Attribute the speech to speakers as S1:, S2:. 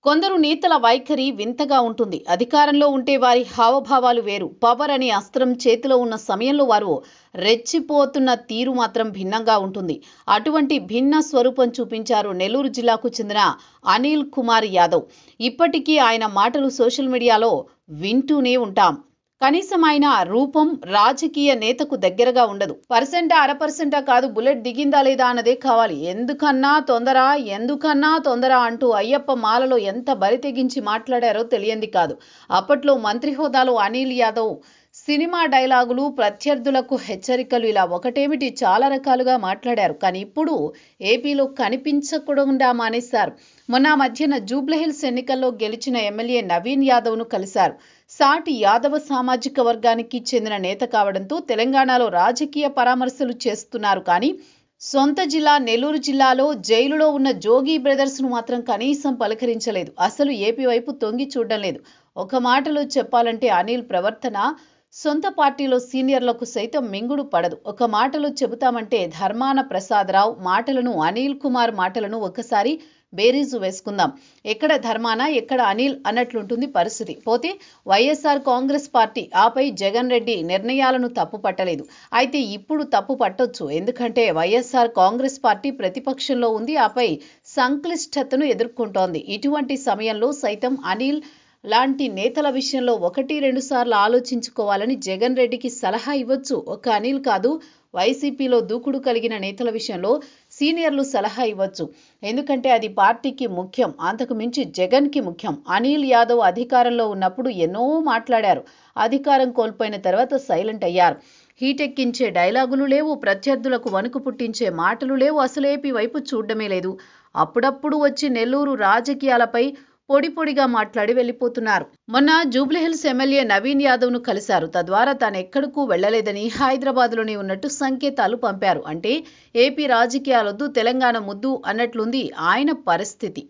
S1: కొందరు నేతల వైఖరి వింతగా ఉంటుంది. అధికారంలో ఉంటే వారి హావభావాలు వేరు. పవర్ అనే అస్త్రం చేతిలో ఉన్న సమయంలో వారు రెచ్చిపోతున్న తీరు మాత్రం భిన్నంగా ఉంటుంది. అటువంటి భిన్న స్వరూపం చూపించారు నెల్లూరు జిల్లాకు చెందిన అనిల్ కుమార్ యాదవ్. ఇప్పటికీ ఆయన మాటలు సోషల్ మీడియాలో వింటూనే ఉంటాం. కనీసం ఆయన రూపం రాజకీయ నేతకు దగ్గరగా ఉండదు. పర్సెంటా అరపర్సెంటా కాదు, బుల్లెట్ దిగిందా లేదా అన్నదే కావాలి. ఎందుకన్నా తొందర అంటూ అయ్యప్ప మాలలో ఎంత బరి తెగించి మాట్లాడారో తెలియంది కాదు. అప్పట్లో మంత్రి హోదాలో అనిల్ యాదవ్ సినిమా డైలాగులు, ప్రత్యర్థులకు హెచ్చరికలు, ఇలా ఒకటేమిటి చాలా రకాలుగా మాట్లాడారు. కానీ ఇప్పుడు ఏపీలో కనిపించకుండా మానేశారు. మొన్న మధ్యన జూబ్లీహిల్స్ ఎన్నికల్లో గెలిచిన ఎమ్మెల్యే నవీన్ యాదవ్ను కలిశారు. సాటి యాదవ సామాజిక వర్గానికి చెందిన నేత కావడంతో తెలంగాణలో రాజకీయ పరామర్శలు చేస్తున్నారు. కానీ సొంత జిల్లా నెల్లూరు జిల్లాలో జైలులో ఉన్న జోగి బ్రదర్స్ను మాత్రం కనీసం పలకరించలేదు. అసలు ఏపీ వైపు తొంగి చూడడం లేదు. ఒక మాటలో చెప్పాలంటే అనిల్ ప్రవర్తన సొంత పార్టీలో సీనియర్లకు సైతం మింగుడు పడదు. ఒక మాటలో చెబుతామంటే ధర్మాన ప్రసాదరావు మాటలను, అనిల్ కుమార్ మాటలను ఒకసారి బేరీజు వేసుకుందాం. ఎక్కడ ధర్మాన, ఎక్కడ అనిల్ అన్నట్లుంటుంది పరిస్థితి. పోతే వైఎస్ఆర్ కాంగ్రెస్ పార్టీ, ఆపై జగన్ రెడ్డి నిర్ణయాలను తప్పు పట్టలేదు. అయితే ఇప్పుడు తప్పు పట్టొచ్చు. ఎందుకంటే వైఎస్ఆర్ కాంగ్రెస్ పార్టీ ప్రతిపక్షంలో ఉంది, ఆపై సంక్లిష్టతను ఎదుర్కొంటోంది. ఇటువంటి సమయంలో సైతం అనిల్ లాంటి నేతల విషయంలో 1-2 సార్లు ఆలోచించుకోవాలని జగన్ రెడ్డికి సలహా ఇవ్వచ్చు. ఒక అనిల్ కాదు, వైసీపీలో దూకుడు కలిగిన నేతల విషయంలో సీనియర్లు సలహా ఇవ్వచ్చు. ఎందుకంటే అది పార్టీకి ముఖ్యం, అంతకు మించి జగన్కి ముఖ్యం. అనిల్ యాదవ్ అధికారంలో ఉన్నప్పుడు ఎన్నో మాట్లాడారు. అధికారం కోల్పోయిన తర్వాత సైలెంట్ అయ్యారు. హీటెక్కించే డైలాగులు లేవు, ప్రత్యర్థులకు వణుకు పుట్టించే మాటలు లేవు. అసలు ఏపీ వైపు చూడడమే లేదు. అప్పుడప్పుడు వచ్చి నెల్లూరు రాజకీయాలపై పొడిగా మాట్లాడి వెళ్ళిపోతున్నారు. మొన్న జూబ్లీహిల్స్ ఎమ్మెల్యే నవీన్ యాదవ్ను కలిశారు. తద్వారా తాను ఎక్కడకు వెళ్లలేదని, హైదరాబాద్లోనే ఉన్నట్టు సంకేతాలు పంపారు. అంటే ఏపీ రాజకీయాలొద్దు, తెలంగాణ ముద్దు అన్నట్లుంది ఆయన పరిస్థితి.